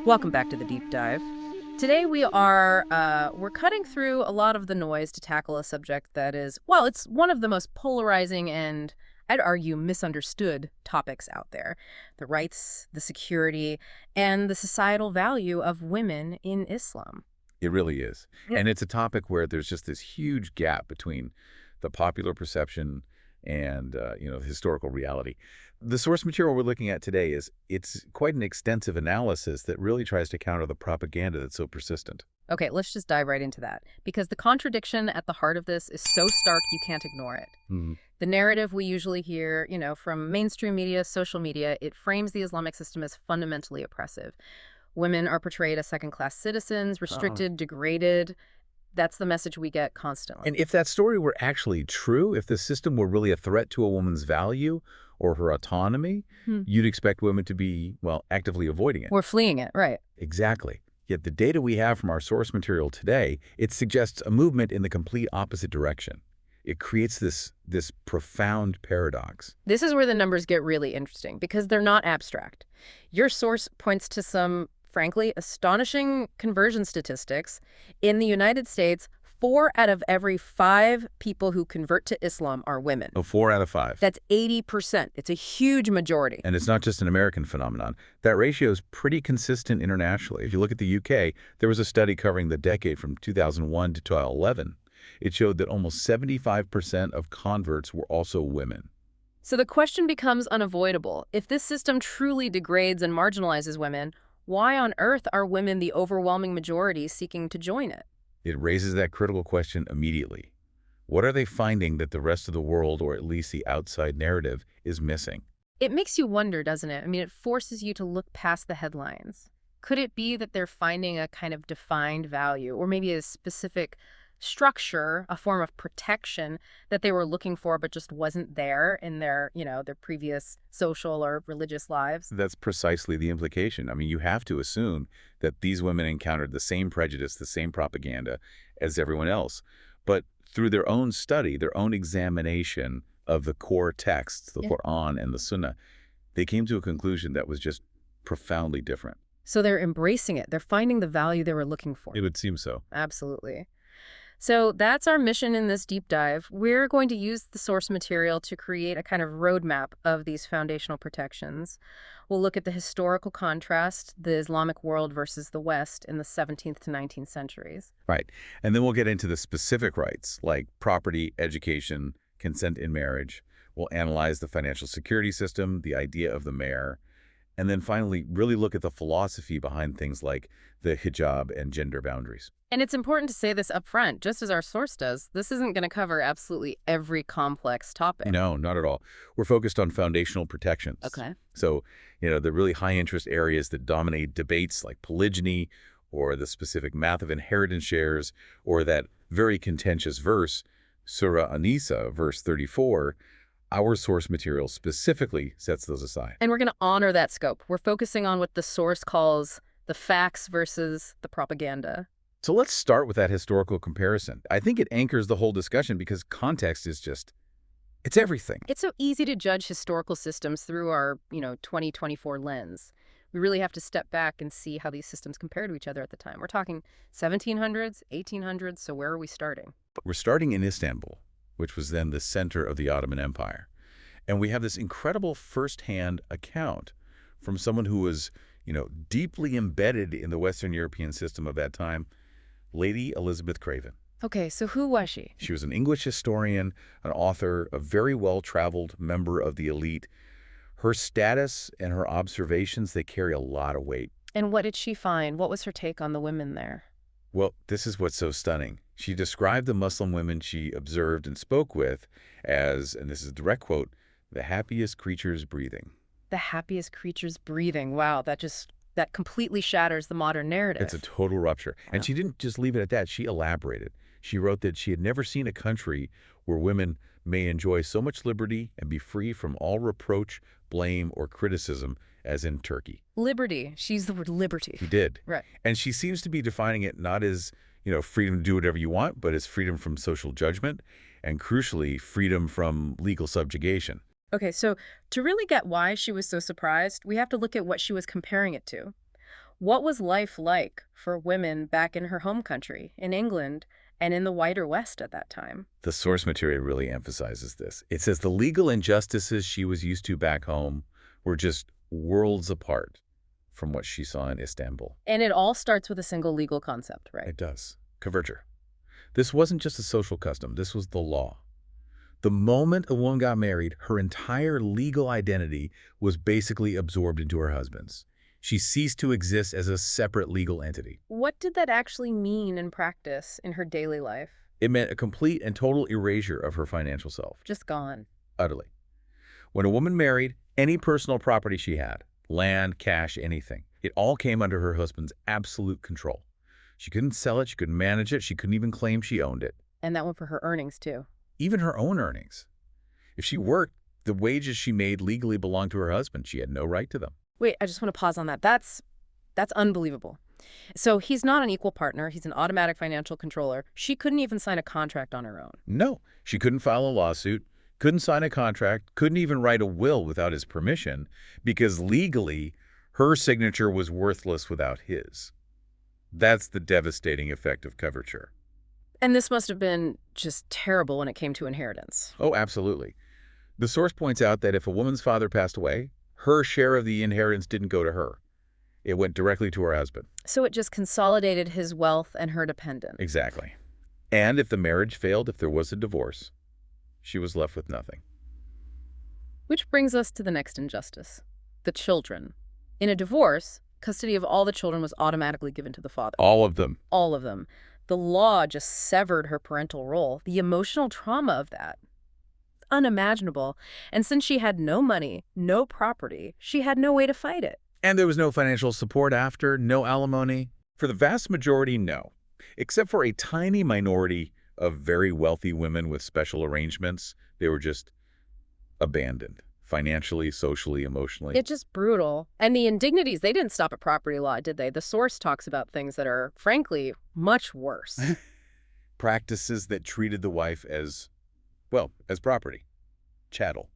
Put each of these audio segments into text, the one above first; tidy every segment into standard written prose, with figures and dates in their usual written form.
Welcome back to the deep dive. Today we're cutting through a lot of the noise to tackle a subject that is, well, it's one of the most polarizing and, I'd argue, misunderstood topics out there. The rights, the security, and the societal value of women in Islam. It really is. Yeah. And it's a topic where there's just this huge gap between the popular perception and, historical reality. The source material we're looking at today it's quite an extensive analysis that really tries to counter the propaganda that's so persistent. Okay, let's just dive right into that. Because the contradiction at the heart of this is so stark you can't ignore it. Mhm. The narrative we usually hear, from mainstream media, social media, it frames the Islamic system as fundamentally oppressive. Women are portrayed as second-class citizens, restricted, degraded. That's the message we get constantly. And if that story were actually true, if the system were really a threat to a woman's value or her autonomy, you'd expect women to be, well, actively avoiding it. We're fleeing it, right? Exactly. Yet the data we have from our source material today, it suggests a movement in the complete opposite direction. It creates this profound paradox. This is where the numbers get really interesting because they're not abstract. Your source points to some, frankly, astonishing conversion statistics. In the United States, 4 out of every 5 people who convert to Islam are women. Oh, 4 out of 5. That's 80%. It's a huge majority. And it's not just an American phenomenon. That ratio is pretty consistent internationally. If you look at the UK, there was a study covering the decade from 2001 to 2011. It showed that almost 75% of converts were also women. So the question becomes unavoidable. If this system truly degrades and marginalizes women, why on earth are women the overwhelming majority seeking to join it? It raises that critical question immediately. What are they finding that the rest of the world, or at least the outside narrative, is missing? It makes you wonder, doesn't it? I mean, it forces you to look past the headlines. Could it be that they're finding a kind of defined value, or maybe a specific structure, a form of protection that they were looking for but just wasn't there in their previous social or religious lives? That's precisely the implication. I mean, you have to assume that these women encountered the same prejudice, the same propaganda as everyone else. But through their own study, their own examination of the core texts, the Qur'an and the Sunnah, they came to a conclusion that was just profoundly different. So they're embracing it. They're finding the value they were looking for. It would seem so. Absolutely. So that's our mission in this deep dive. We're going to use the source material to create a kind of roadmap of these foundational protections. We'll look at the historical contrast, the Islamic world versus the West in the 17th to 19th centuries. Right. And then we'll get into the specific rights like property, education, consent in marriage. We'll analyze the financial security system, the idea of the mahr, and then finally really look at the philosophy behind things like the hijab and gender boundaries. And it's important to say this up front, just as our source does. This isn't going to cover absolutely every complex topic. No, not at all. We're focused on foundational protections. Okay. So, the really high-interest areas that dominate debates like polygyny or the specific math of inheritance shares or that very contentious verse, Surah An-Nisa, verse 34, our source material specifically sets those aside. And we're going to honor that scope. We're focusing on what the source calls the facts versus the propaganda. So let's start with that historical comparison. I think it anchors the whole discussion because context is it's everything. It's so easy to judge historical systems through our, 2024 lens. We really have to step back and see how these systems compare to each other at the time. We're talking 1700s, 1800s, so where are we starting? We're starting in Istanbul, which was then the center of the Ottoman Empire. And we have this incredible firsthand account from someone who was, deeply embedded in the Western European system of that time, Lady Elizabeth Craven. Okay, so who was she? She was an English historian, an author, a very well-traveled member of the elite. Her status and her observations, they carry a lot of weight. And what did she find? What was her take on the women there? Well, this is what's so stunning. She described the Muslim women she observed and spoke with as, and this is a direct quote, the happiest creatures breathing. The happiest creatures breathing. Wow, that completely shatters the modern narrative. It's a total rupture. And she didn't just leave it at that. She elaborated. She wrote that she had never seen a country where women may enjoy so much liberty and be free from all reproach, blame, or criticism as in Turkey. Liberty. She used the word liberty. He did. Right. And she seems to be defining it not as, freedom to do whatever you want, but as freedom from social judgment and, crucially, freedom from legal subjugation. Okay, so to really get why she was so surprised, we have to look at what she was comparing it to. What was life like for women back in her home country, in England, and in the wider West at that time? The source material really emphasizes this. It says the legal injustices she was used to back home were just worlds apart from what she saw in Istanbul. And it all starts with a single legal concept, right? It does. Kavurcur. This wasn't just a social custom. This was the law. The moment a woman got married, her entire legal identity was basically absorbed into her husband's. She ceased to exist as a separate legal entity. What did that actually mean in practice in her daily life? It meant a complete and total erasure of her financial self. Just gone. Utterly. When a woman married, any personal property she had, land, cash, anything, it all came under her husband's absolute control. She couldn't sell it, she couldn't manage it, she couldn't even claim she owned it. And that went for her earnings, too. Even her own earnings. If she worked, the wages she made legally belonged to her husband. She had no right to them. Wait, I just want to pause on that. That's unbelievable. So he's not an equal partner. He's an automatic financial controller. She couldn't even sign a contract on her own. No, she couldn't file a lawsuit, couldn't sign a contract, couldn't even write a will without his permission, because legally, her signature was worthless without his. That's the devastating effect of coverture. And this must have been just terrible when it came to inheritance. Oh, absolutely. The source points out that if a woman's father passed away, her share of the inheritance didn't go to her. It went directly to her husband. So it just consolidated his wealth and her dependence. Exactly. And if the marriage failed, if there was a divorce, she was left with nothing. Which brings us to the next injustice, the children. In a divorce, custody of all the children was automatically given to the father. All of them. All of them. The law just severed her parental role. The emotional trauma of that. Unimaginable. And since she had no money, no property, she had no way to fight it. And there was no financial support after, no alimony. For the vast majority, no. Except for a tiny minority of very wealthy women with special arrangements, they were just abandoned. Financially, socially, emotionally. It's just brutal. And the indignities, they didn't stop at property law, did they? The source talks about things that are, frankly, much worse. Practices that treated the wife as, well, as property. Chattel.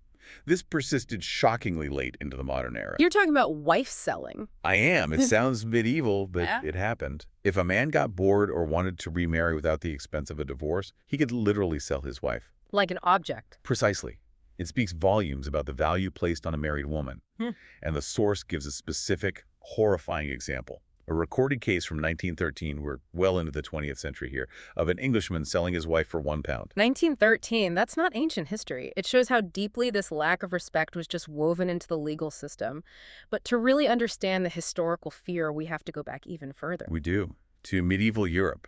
This persisted shockingly late into the modern era. You're talking about wife selling. I am. It sounds medieval, but Yeah. It happened. If a man got bored or wanted to remarry without the expense of a divorce, he could literally sell his wife. Like an object. Precisely. It speaks volumes about the value placed on a married woman. Hmm. And the source gives a specific, horrifying example. A recorded case from 1913, we're well into the 20th century here, of an Englishman selling his wife for £1. 1913, that's not ancient history. It shows how deeply this lack of respect was just woven into the legal system. But to really understand the historical fear, we have to go back even further. We do. To medieval Europe,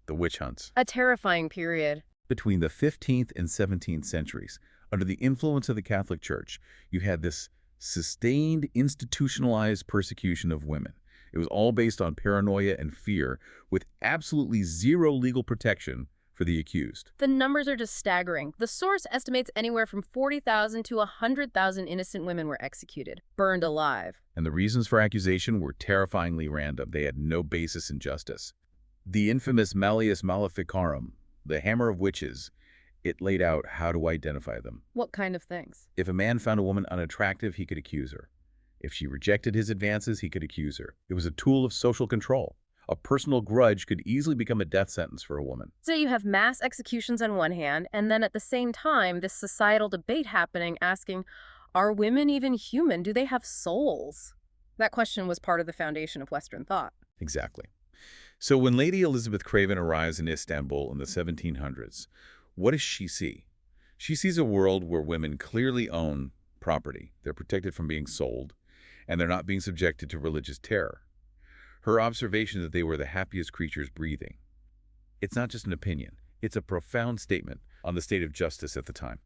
the witch hunts. A terrifying period. Between the 15th and 17th centuries, under the influence of the Catholic Church, you had this sustained, institutionalized persecution of women. It was all based on paranoia and fear, with absolutely zero legal protection for the accused. The numbers are just staggering. The source estimates anywhere from 40,000 to 100,000 innocent women were executed, burned alive. And the reasons for accusation were terrifyingly random. They had no basis in justice. The infamous Malleus Maleficarum, the hammer of witches, it laid out how to identify them. What kind of things? If a man found a woman unattractive, he could accuse her. If she rejected his advances, he could accuse her. It was a tool of social control. A personal grudge could easily become a death sentence for a woman. So you have mass executions on one hand, and then at the same time, this societal debate happening asking, are women even human? Do they have souls? That question was part of the foundation of Western thought. Exactly. So when Lady Elizabeth Craven arrives in Istanbul in the 1700s, what does she see? She sees a world where women clearly own property. They're protected from being sold, and they're not being subjected to religious terror. Her observation that they were the happiest creatures breathing. It's not just an opinion. It's a profound statement on the state of justice at the time.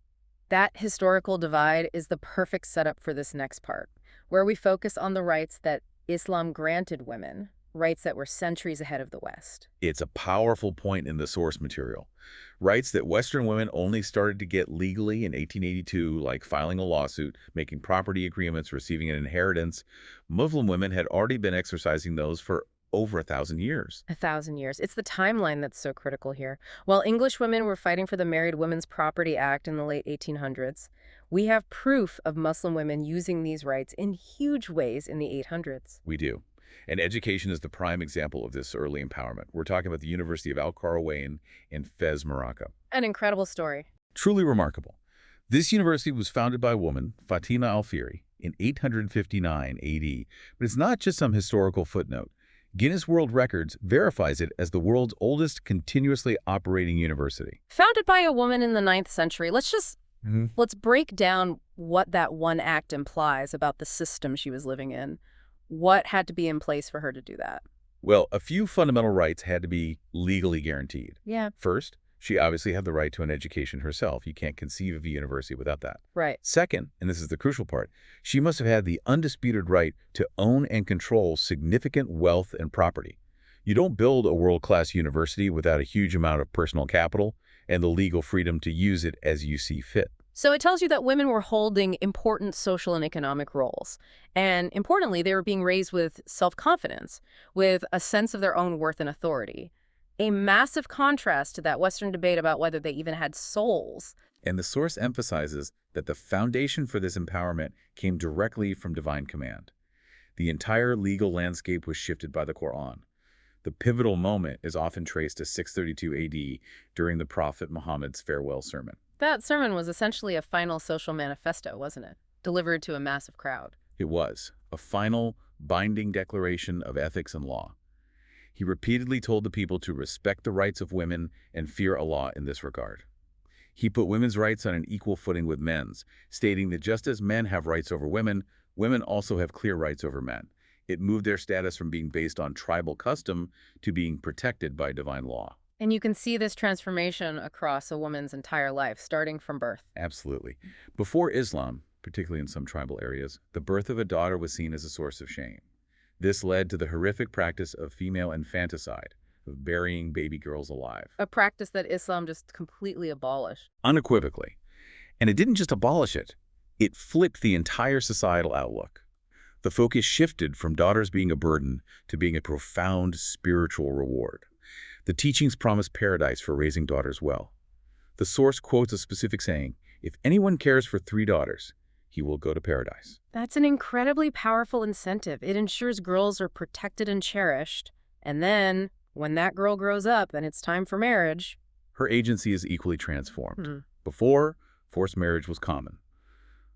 That historical divide is the perfect setup for this next part, where we focus on the rights that Islam granted women, rights that were centuries ahead of the West. It's a powerful point in the source material. Rights that Western women only started to get legally in 1882, like filing a lawsuit, making property agreements, receiving an inheritance. Muslim women had already been exercising those for over 1,000 years. 1,000 years. It's the timeline that's so critical here. While English women were fighting for the Married Women's Property Act in the late 1800s, we have proof of Muslim women using these rights in huge ways in the 800s. We do. And education is the prime example of this early empowerment. We're talking about the University of Al-Qarawiyyin in Fez, Morocco. An incredible story. Truly remarkable. This university was founded by a woman, Fatima al-Fihri, in 859 AD. But it's not just some historical footnote. Guinness World Records verifies it as the world's oldest continuously operating university. Founded by a woman in the 9th century. Let's break down what that one act implies about the system she was living in. What had to be in place for her to do that? Well, a few fundamental rights had to be legally guaranteed. Yeah. First, she obviously had the right to an education herself. You can't conceive of a university without that. Right. Second, and this is the crucial part, she must have had the undisputed right to own and control significant wealth and property. You don't build a world-class university without a huge amount of personal capital and the legal freedom to use it as you see fit. So it tells you that women were holding important social and economic roles. And importantly, they were being raised with self-confidence, with a sense of their own worth and authority. A massive contrast to that Western debate about whether they even had souls. And the source emphasizes that the foundation for this empowerment came directly from divine command. The entire legal landscape was shifted by the Qur'an. The pivotal moment is often traced to 632 AD during the Prophet Muhammad's farewell sermon. That sermon was essentially a final social manifesto, wasn't it? Delivered to a massive crowd. It was a final, binding declaration of ethics and law. He repeatedly told the people to respect the rights of women and fear Allah in this regard. He put women's rights on an equal footing with men's, stating that just as men have rights over women, women also have clear rights over men. It moved their status from being based on tribal custom to being protected by divine law. And you can see this transformation across a woman's entire life, starting from birth. Absolutely. Before Islam, particularly in some tribal areas, the birth of a daughter was seen as a source of shame. This led to the horrific practice of female infanticide, of burying baby girls alive. A practice that Islam just completely abolished. Unequivocally. And it didn't just abolish it. It flipped the entire societal outlook. The focus shifted from daughters being a burden to being a profound spiritual reward. The teachings promise paradise for raising daughters well. The source quotes a specific saying, "If anyone cares for 3 daughters, he will go to paradise." That's an incredibly powerful incentive. It ensures girls are protected and cherished. And then, when that girl grows up and it's time for marriage... Her agency is equally transformed. Before, forced marriage was common.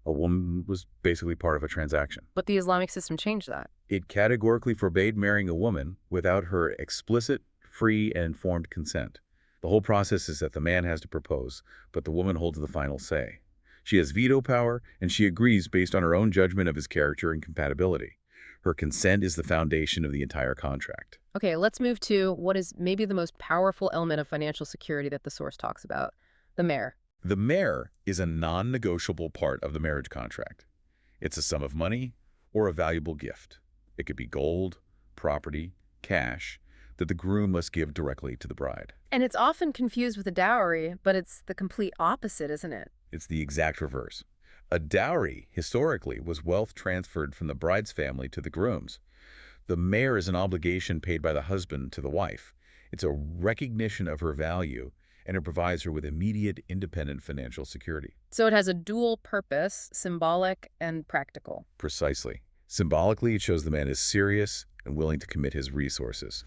A woman was basically part of a transaction. But the Islamic system changed that. It categorically forbade marrying a woman without her explicit, free, and informed consent. The whole process is that the man has to propose, but the woman holds the final say. She has veto power, and she agrees based on her own judgment of his character and compatibility. Her consent is the foundation of the entire contract. Okay, let's move to what is maybe the most powerful element of financial security that the source talks about, the mahr. The mahr is a non-negotiable part of the marriage contract. It's a sum of money or a valuable gift. It could be gold, property, cash, that the groom must give directly to the bride. And it's often confused with a dowry, but it's the complete opposite, isn't it? It's the exact reverse. A dowry, historically, was wealth transferred from the bride's family to the groom's. The mahr is an obligation paid by the husband to the wife. It's a recognition of her value, and it provides her with immediate, independent financial security. So it has a dual purpose, symbolic and practical. Precisely. Symbolically, it shows the man is serious and willing to commit his resources.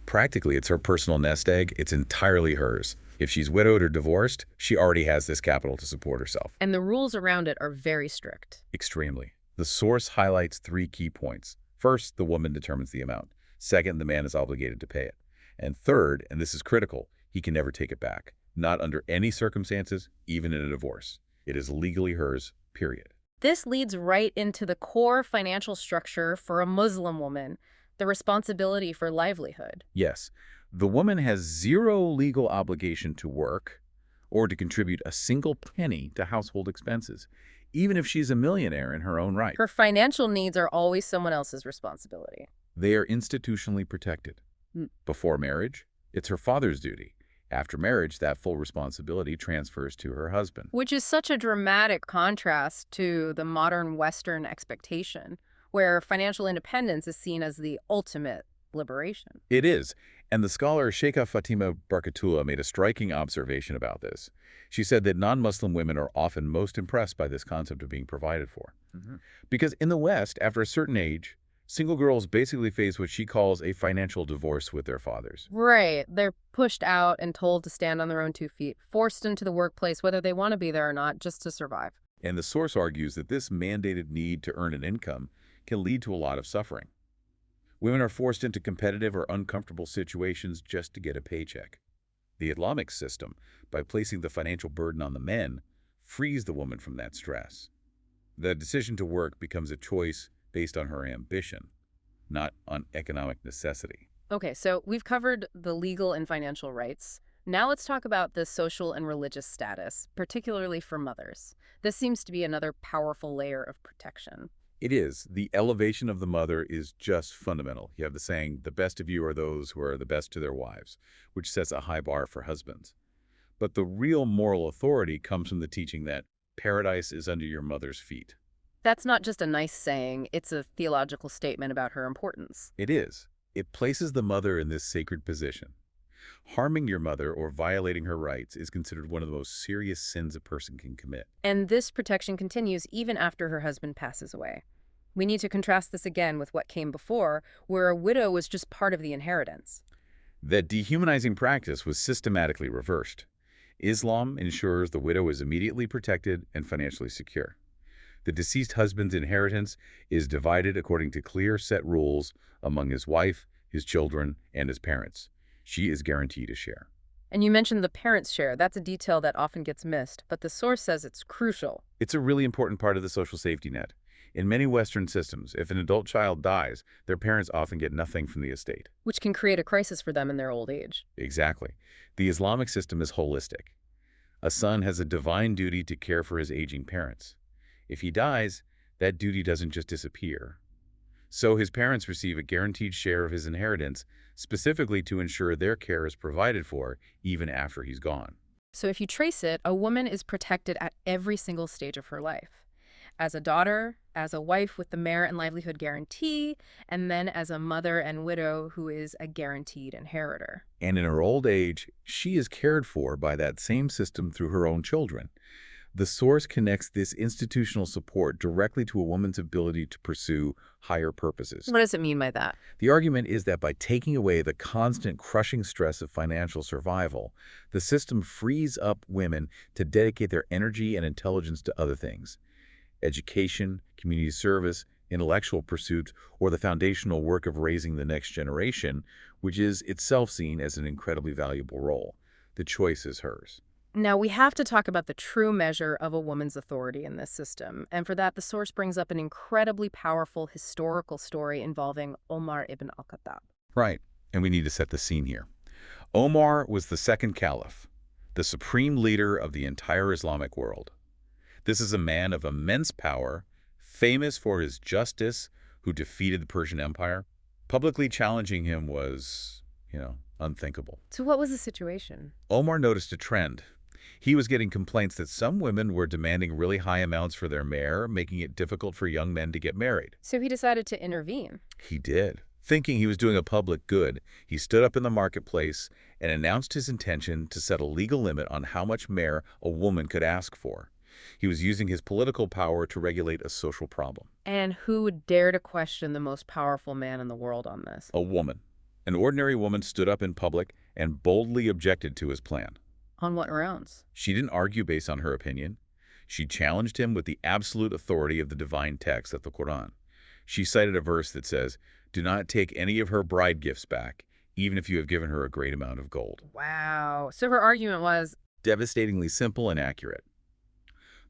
Practically, it's her personal nest egg. It's entirely hers. If she's widowed or divorced, she already has this capital to support herself. And the rules around it are very strict. Extremely. The source highlights 3 key points. First, the woman determines the amount. Second, the man is obligated to pay it. And third, and this is critical, he can never take it back. Not under any circumstances, even in a divorce. It is legally hers, period. This leads right into the core financial structure for a Muslim woman, the responsibility for livelihood. Yes, the woman has 0 legal obligation to work or to contribute a single penny to household expenses, even if she's a millionaire in her own right. Her financial needs are always someone else's responsibility. They are institutionally protected. Before marriage, it's her father's duty. After marriage, that full responsibility transfers to her husband. Which is such a dramatic contrast to the modern Western expectation, where financial independence is seen as the ultimate liberation. It is. And the scholar Sheikha Fatima Barkatullah made a striking observation about this. She said that non-Muslim women are often most impressed by this concept of being provided for. Because in the West, after a certain age, Single girls basically face what she calls a financial divorce with their fathers. Right. They're pushed out and told to stand on their own 2 feet, forced into the workplace whether they want to be there or not, just to survive. And the source argues that this mandated need to earn an income can lead to a lot of suffering. Women are forced into competitive or uncomfortable situations just to get a paycheck. The Islamic system, by placing the financial burden on the men, frees the woman from that stress. The decision to work becomes a choice based on her ambition, not on economic necessity. Okay, so we've covered the legal and financial rights. Now let's talk about the social and religious status, particularly for mothers. This seems to be another powerful layer of protection. It is. The elevation of the mother is just fundamental. You have the saying, the best of you are those who are the best to their wives, which sets a high bar for husbands. But the real moral authority comes from the teaching that paradise is under your mother's feet. That's not just a nice saying, it's a theological statement about her importance. It is. It places the mother in this sacred position. Harming your mother or violating her rights is considered one of the most serious sins a person can commit. And this protection continues even after her husband passes away. We need to contrast this again with what came before, where a widow was just part of the inheritance. That dehumanizing practice was systematically reversed. Islam ensures the widow is immediately protected and financially secure. The deceased husband's inheritance is divided according to clear set rules among his wife, his children, and his parents. She is guaranteed a share. And you mentioned the parents' share. That's a detail that often gets missed, but the source says it's crucial. It's a really important part of the social safety net. In many Western systems, if an adult child dies, their parents often get nothing from the estate. Which can create a crisis for them in their old age. Exactly. The Islamic system is holistic. A son has a divine duty to care for his aging parents. If he dies, that duty doesn't just disappear. So his parents receive a guaranteed share of his inheritance, specifically to ensure their care is provided for even after he's gone. So if you trace it, a woman is protected at every single stage of her life. As a daughter, as a wife with the mahr and livelihood guarantee, and then as a mother and widow who is a guaranteed inheritor. And in her old age, she is cared for by that same system through her own children. The source connects this institutional support directly to a woman's ability to pursue higher purposes. What does it mean by that? The argument is that by taking away the constant crushing stress of financial survival, the system frees up women to dedicate their energy and intelligence to other things: education, community service, intellectual pursuits, or the foundational work of raising the next generation, which is itself seen as an incredibly valuable role. The choice is hers. Now, we have to talk about the true measure of a woman's authority in this system. And for that, the source brings up an incredibly powerful historical story involving Omar ibn al-Khattab. Right, and we need to set the scene here. Omar was the second caliph, the supreme leader of the entire Islamic world. This is a man of immense power, famous for his justice, who defeated the Persian Empire. Publicly challenging him was, unthinkable. So what was the situation? Omar noticed a trend. He was getting complaints that some women were demanding really high amounts for their mahr, making it difficult for young men to get married. So he decided to intervene. He did. Thinking he was doing a public good, he stood up in the marketplace and announced his intention to set a legal limit on how much mahr a woman could ask for. He was using his political power to regulate a social problem. And who would dare to question the most powerful man in the world on this? A woman. An ordinary woman stood up in public and boldly objected to his plan. On what grounds? She didn't argue based on her opinion. She challenged him with the absolute authority of the divine text of the Qur'an. She cited a verse that says, "Do not take any of her bride gifts back, even if you have given her a great amount of gold." Wow. So her argument was Devastatingly simple and accurate.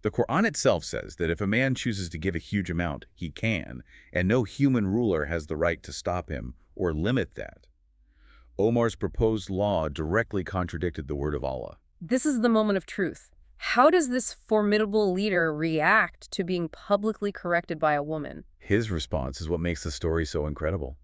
The Qur'an itself says that if a man chooses to give a huge amount, he can, and no human ruler has the right to stop him or limit that. Omar's proposed law directly contradicted the word of Allah. This is the moment of truth. How does this formidable leader react to being publicly corrected by a woman? His response is what makes the story so incredible.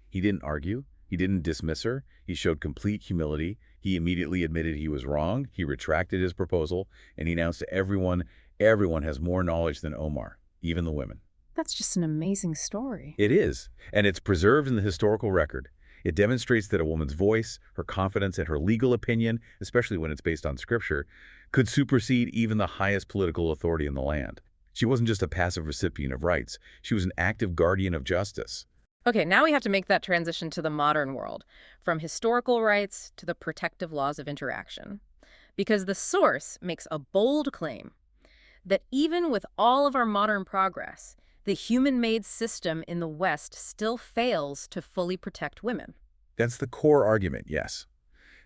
He didn't argue. He didn't dismiss her. He showed complete humility. He immediately admitted he was wrong. He retracted his proposal, and he announced to everyone has more knowledge than Omar, even the women. That's just an amazing story. It is, and it's preserved in the historical record. It demonstrates that a woman's voice, her confidence, and her legal opinion, especially when it's based on scripture, could supersede even the highest political authority in the land. She wasn't just a passive recipient of rights. She was an active guardian of justice. Okay, now we have to make that transition to the modern world, from historical rights to the protective laws of interaction. Because the source makes a bold claim that even with all of our modern progress, the human-made system in the West still fails to fully protect women. That's the core argument, yes.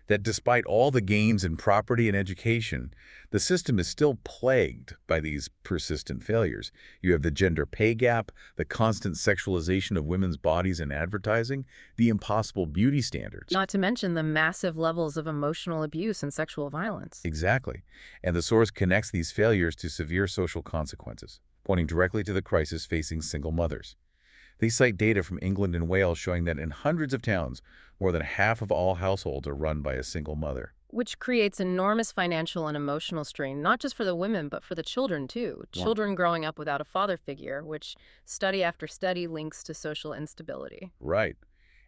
That despite all the gains in property and education, the system is still plagued by these persistent failures. You have the gender pay gap, the constant sexualization of women's bodies in advertising, the impossible beauty standards. Not to mention the massive levels of emotional abuse and sexual violence. Exactly. And the source connects these failures to severe social consequences, pointing directly to the crisis facing single mothers. They cite data from England and Wales showing that in hundreds of towns, more than half of all households are run by a single mother. Which creates enormous financial and emotional strain, not just for the women, but for the children, too. Children growing up without a father figure, which study after study links to social instability. Right.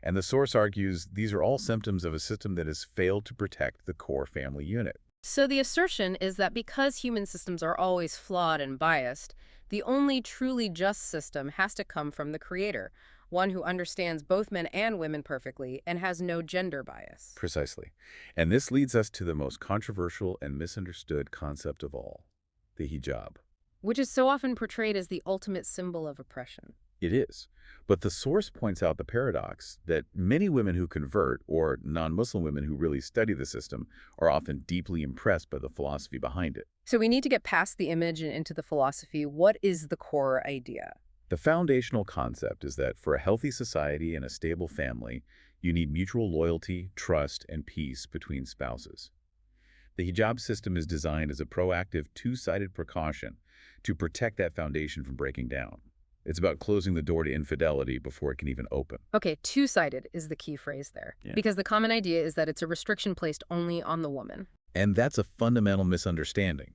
And the source argues these are all symptoms of a system that has failed to protect the core family unit. So the assertion is that because human systems are always flawed and biased, the only truly just system has to come from the creator, one who understands both men and women perfectly and has no gender bias. Precisely. And this leads us to the most controversial and misunderstood concept of all, the hijab. Which is so often portrayed as the ultimate symbol of oppression. It is. But the source points out the paradox that many women who convert, or non-Muslim women who really study the system, are often deeply impressed by the philosophy behind it. So we need to get past the image and into the philosophy. What is the core idea? The foundational concept is that for a healthy society and a stable family, you need mutual loyalty, trust, and peace between spouses. The hijab system is designed as a proactive, two-sided precaution to protect that foundation from breaking down. It's about closing the door to infidelity before it can even open. Okay, two-sided is the key phrase there. Yeah. Because the common idea is that it's a restriction placed only on the woman. And that's a fundamental misunderstanding.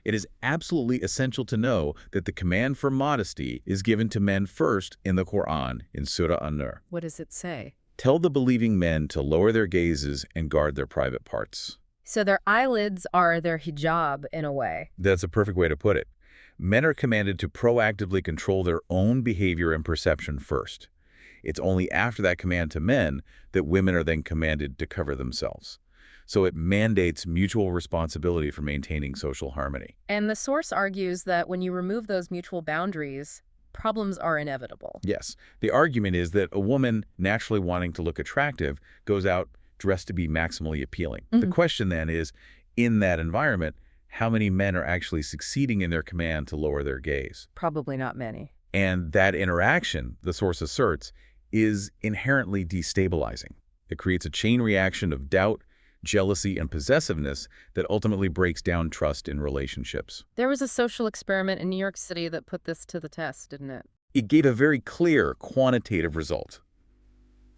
It is absolutely essential to know that the command for modesty is given to men first in the Qur'an, in Surah An-Nur. What does it say? Tell the believing men to lower their gazes and guard their private parts. So their eyelids are their hijab in a way. That's a perfect way to put it. Men are commanded to proactively control their own behavior and perception first. It's only after that command to men that women are then commanded to cover themselves. So it mandates mutual responsibility for maintaining social harmony. And the source argues that when you remove those mutual boundaries, problems are inevitable. Yes, the argument is that a woman naturally wanting to look attractive goes out dressed to be maximally appealing. The question then is, in that environment, how many men are actually succeeding in their command to lower their gaze? Probably not many. And that interaction, the source asserts, is inherently destabilizing. It creates a chain reaction of doubt, jealousy, and possessiveness that ultimately breaks down trust in relationships. There was a social experiment in New York City that put this to the test, didn't it? It gave a very clear, quantitative result.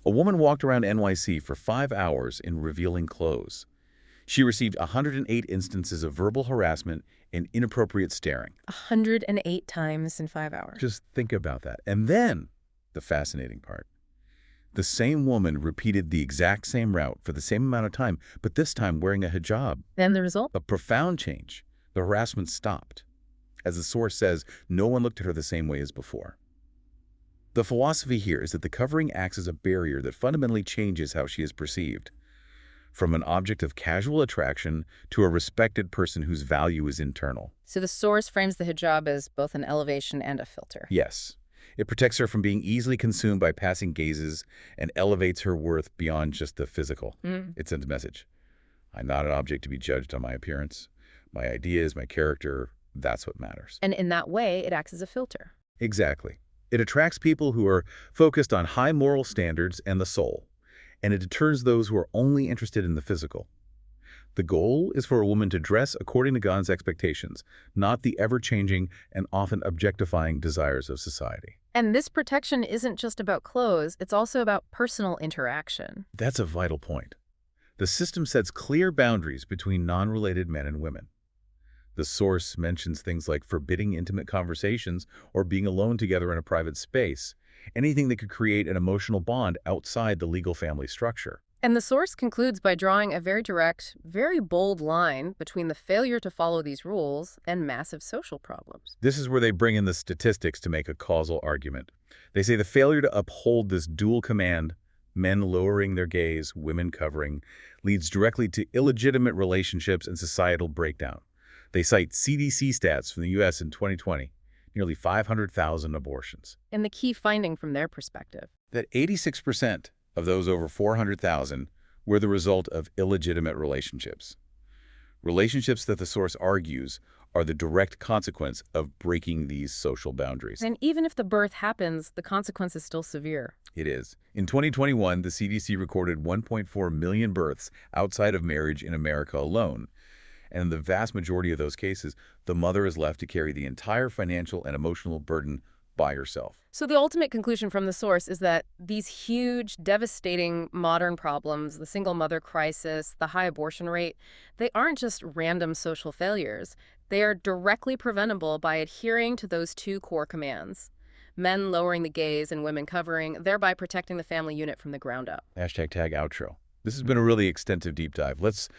A woman walked around NYC for 5 hours in revealing clothes. She received 108 instances of verbal harassment and inappropriate staring. 108 times in 5 hours. Just think about that. And then, the fascinating part. The same woman repeated the exact same route for the same amount of time, but this time wearing a hijab. And the result? A profound change. The harassment stopped. As the source says, no one looked at her the same way as before. The philosophy here is that the covering acts as a barrier that fundamentally changes how she is perceived. From an object of casual attraction to a respected person whose value is internal. So the source frames the hijab as both an elevation and a filter. Yes. It protects her from being easily consumed by passing gazes and elevates her worth beyond just the physical. It sends a message. I'm not an object to be judged on my appearance. My ideas, my character, that's what matters. And in that way, it acts as a filter. Exactly. It attracts people who are focused on high moral standards and the soul, and it deters those who are only interested in the physical. The goal is for a woman to dress according to God's expectations, not the ever-changing and often objectifying desires of society. And this protection isn't just about clothes, it's also about personal interaction. That's a vital point. The system sets clear boundaries between non-related men and women. The source mentions things like forbidding intimate conversations or being alone together in a private space, anything that could create an emotional bond outside the legal family structure. And the source concludes by drawing a very direct, very bold line between the failure to follow these rules and massive social problems. This is where they bring in the statistics to make a causal argument. They say the failure to uphold this dual command, men lowering their gaze, women covering, leads directly to illegitimate relationships and societal breakdown. They cite CDC stats from the U.S. in 2020, nearly 500,000 abortions. And the key finding from their perspective: That 86% of those over 400,000 were the result of illegitimate relationships. Relationships that the source argues are the direct consequence of breaking these social boundaries. And even if the birth happens, the consequence is still severe. It is. In 2021, the CDC recorded 1.4 million births outside of marriage in America alone. And in the vast majority of those cases, the mother is left to carry the entire financial and emotional burden by herself. So the ultimate conclusion from the source is that these huge, devastating modern problems, the single mother crisis, the high abortion rate, they aren't just random social failures. They are directly preventable by adhering to those two core commands: men lowering the gaze and women covering, thereby protecting the family unit from the ground up. #tag outro. This has been a really extensive deep dive. Let's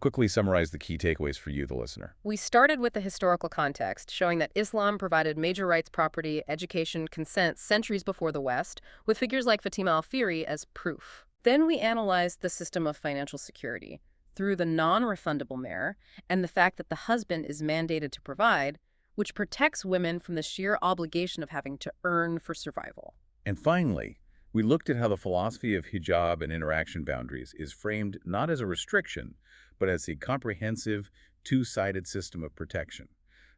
quickly summarize the key takeaways for you, the listener. We started with the historical context, showing that Islam provided major rights, property, education, consent centuries before the West, with figures like Fatima al-Fihri as proof. Then we analyzed the system of financial security through the non-refundable mahr and the fact that the husband is mandated to provide, which protects women from the sheer obligation of having to earn for survival. And finally, we looked at how the philosophy of hijab and interaction boundaries is framed not as a restriction, but as a comprehensive, two-sided system of protection,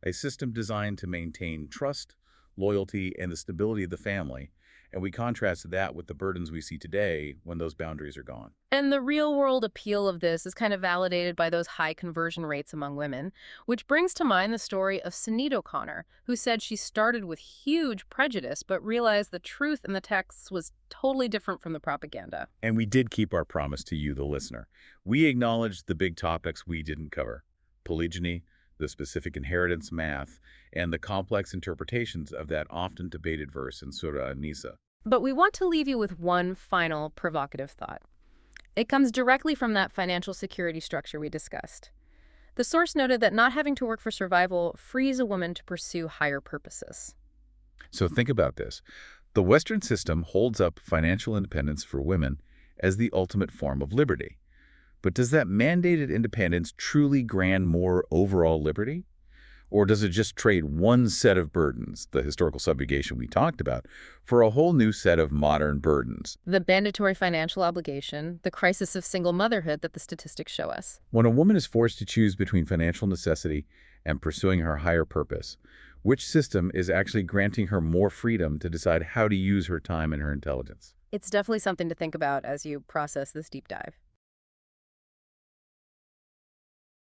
a system designed to maintain trust, loyalty, and the stability of the family. And we contrasted that with the burdens we see today when those boundaries are gone. And the real-world appeal of this is kind of validated by those high conversion rates among women, which brings to mind the story of Sinead O'Connor, who said she started with huge prejudice but realized the truth in the texts was totally different from the propaganda. And we did keep our promise to you, the listener. We acknowledged the big topics we didn't cover: polygyny, the specific inheritance math, and the complex interpretations of that often debated verse in Surah An-Nisa. But we want to leave you with one final provocative thought. It comes directly from that financial security structure we discussed. The source noted that not having to work for survival frees a woman to pursue higher purposes. So think about this. The Western system holds up financial independence for women as the ultimate form of liberty. But does that mandated independence truly grant more overall liberty? Or does it just trade one set of burdens, the historical subjugation we talked about, for a whole new set of modern burdens? The mandatory financial obligation, the crisis of single motherhood that the statistics show us. When a woman is forced to choose between financial necessity and pursuing her higher purpose, which system is actually granting her more freedom to decide how to use her time and her intelligence? It's definitely something to think about as you process this deep dive.